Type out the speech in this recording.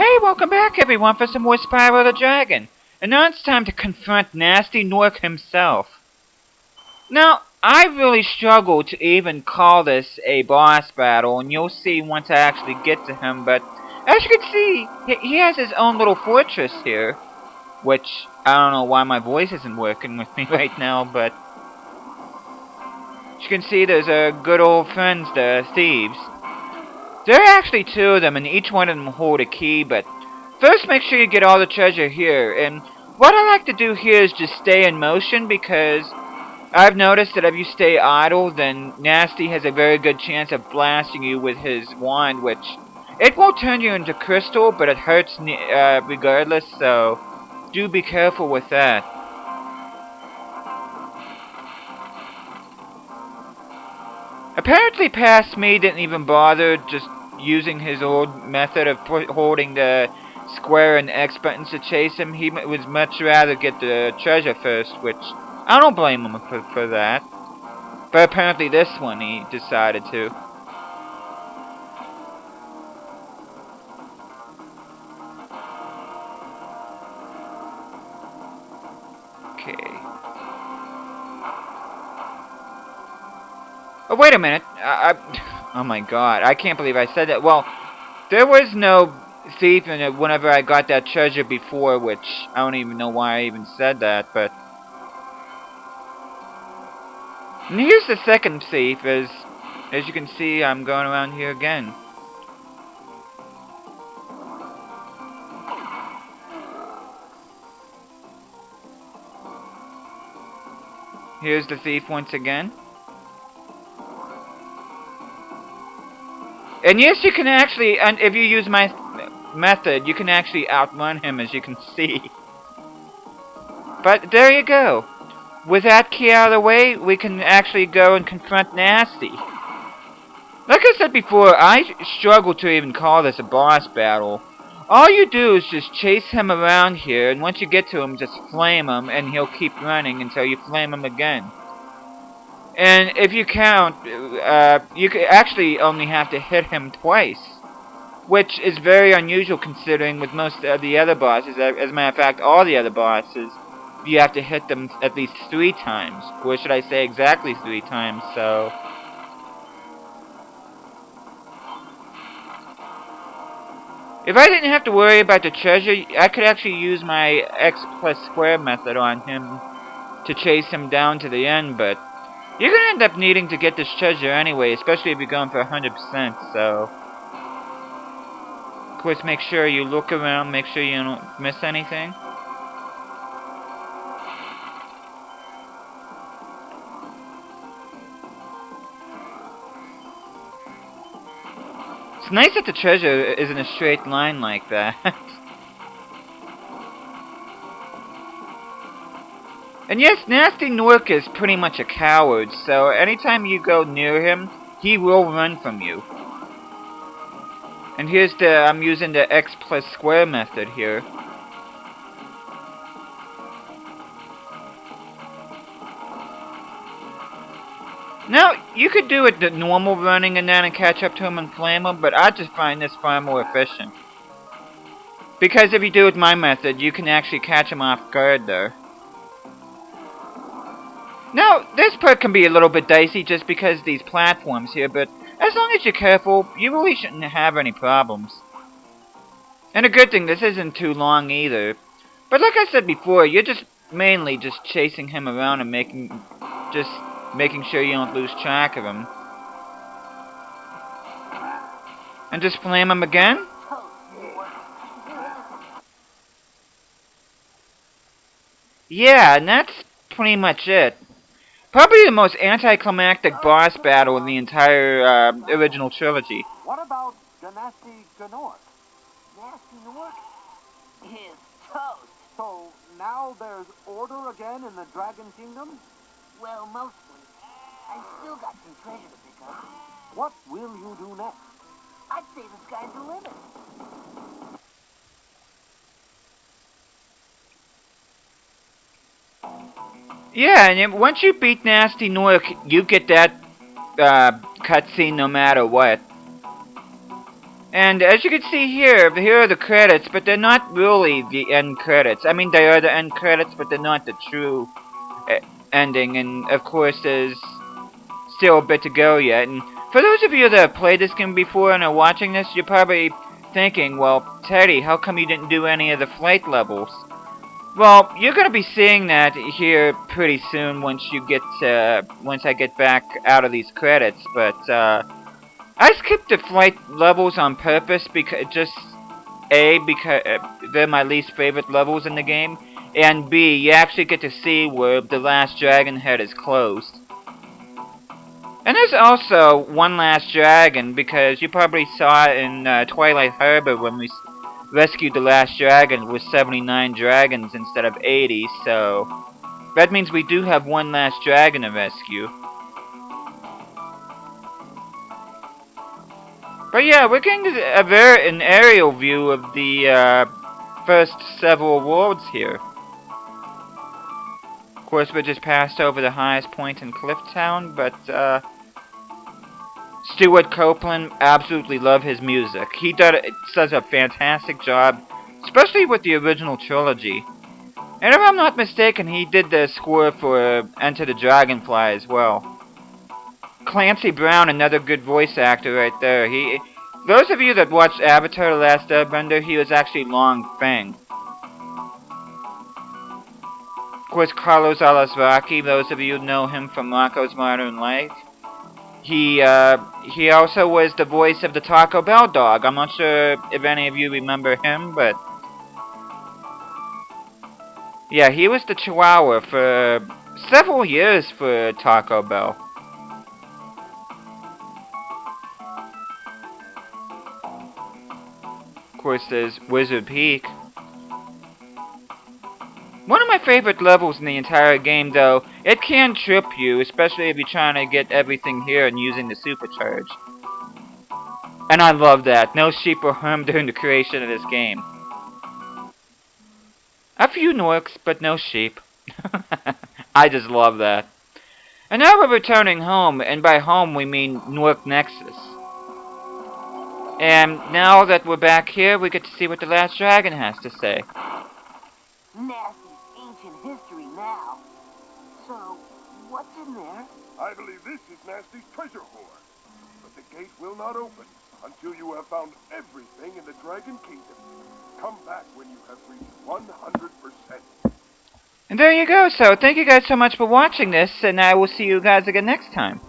Hey, welcome back everyone for some more Spyro the Dragon. And now it's time to confront Gnasty Gnorc himself. Now, I really struggle to even call this a boss battle, and you'll see once I actually get to him, but as you can see, he has his own little fortress here, which I don't know why my voice isn't working with me right now, but as you can see, there's good old friends there, thieves. There are actually two of them, and each one of them hold a key, but first make sure you get all the treasure here, and what I like to do here is just stay in motion, because I've noticed that if you stay idle, then Gnasty has a very good chance of blasting you with his wand, which it won't turn you into crystal, but it hurts regardless, so do be careful with that. Apparently past me didn't even bother just using his old method of holding the square and X buttons to chase him. He would much rather get the treasure first, which I don't blame him for that. But apparently this one he decided to. Okay. Oh, wait a minute. Oh my god, I can't believe I said that. Well, there was no thief in it whenever I got that treasure before, which I don't even know why I even said that, but... And here's the second thief, as you can see, I'm going around here again. Here's the thief once again. And yes, you can actually, and if you use my method, you can actually outrun him, as you can see. But there you go. With that key out of the way, we can actually go and confront Gnasty. Like I said before, I struggle to even call this a boss battle. All you do is just chase him around here, and once you get to him, just flame him, and he'll keep running until you flame him again. And if you count, you could actually only have to hit him twice, which is very unusual considering with most of the other bosses. As a matter of fact, all the other bosses, you have to hit them at least 3 times. Or should I say exactly 3 times, so... If I didn't have to worry about the treasure, I could actually use my X plus square method on him to chase him down to the end, but you're gonna end up needing to get this treasure anyway, especially if you're going for 100%, so... Of course, make sure you look around, make sure you don't miss anything. It's nice that the treasure is in a straight line like that. And yes, Gnasty Gnorc is pretty much a coward, so anytime you go near him, he will run from you. And here's I'm using the X plus square method here. Now, you could do it the normal running and then and catch up to him and flame him, but I just find this far more efficient. Because if you do it my method, you can actually catch him off guard there. Now, this part can be a little bit dicey just because of these platforms here, but as long as you're careful, you really shouldn't have any problems. And a good thing, this isn't too long either. But like I said before, you're just mainly just chasing him around and making sure you don't lose track of him. And just flame him again? Yeah, and that's pretty much it. Probably the most anticlimactic boss battle in the entire original trilogy. What about Gnasty Gnorc? Gnasty Gnorc is toast. So now there's order again in the Dragon Kingdom? Well, mostly. I still got some treasure to pick up. What will you do next? I'd say the sky's the limit. Yeah, and once you beat Gnasty Gnorc, you get that cutscene no matter what. And as you can see here are the credits, but they're not really the end credits. I mean, they are the end credits, but they're not the true ending. And of course, there's still a bit to go yet. And for those of you that have played this game before and are watching this, you're probably thinking, well, Teddy, how come you didn't do any of the flight levels? Well, you're gonna be seeing that here pretty soon once I get back out of these credits. But I skipped the flight levels on purpose because because they're my least favorite levels in the game, and B, you actually get to see where the last dragon head is closed. And there's also one last dragon, because you probably saw it in Twilight Harbor when we rescued the last dragon with 79 dragons instead of 80, so that means we do have one last dragon to rescue. But yeah, we're getting an aerial view of the first several worlds here. Of course, we just passed over the highest point in Clifftown, but Stuart Copeland, absolutely love his music. He does a fantastic job, especially with the original trilogy. And if I'm not mistaken, he did the score for Enter the Dragonfly as well. Clancy Brown, another good voice actor right there. Those of you that watched Avatar: The Last Airbender, he was actually Long Feng. Of course, Carlos Alazraqui, those of you who know him from Rocko's Modern Life. He also was the voice of the Taco Bell dog. I'm not sure if any of you remember him, but yeah, he was the Chihuahua for several years for Taco Bell. Of course, there's Wizard Peak. One of my favorite levels in the entire game, though, it can trip you, especially if you're trying to get everything here and using the supercharge. And I love that. No sheep were harmed during the creation of this game. A few Gnorcs, but no sheep. I just love that. And now we're returning home, and by home we mean Gnorc Nexus. And now that we're back here, we get to see what the last dragon has to say. Gnasty's ancient history now. So, what's in there? I believe this is Gnasty's treasure hoard. But the gate will not open until you have found everything in the Dragon Kingdom. Come back when you have reached 100%. And there you go. So thank you guys so much for watching this, and I will see you guys again next time.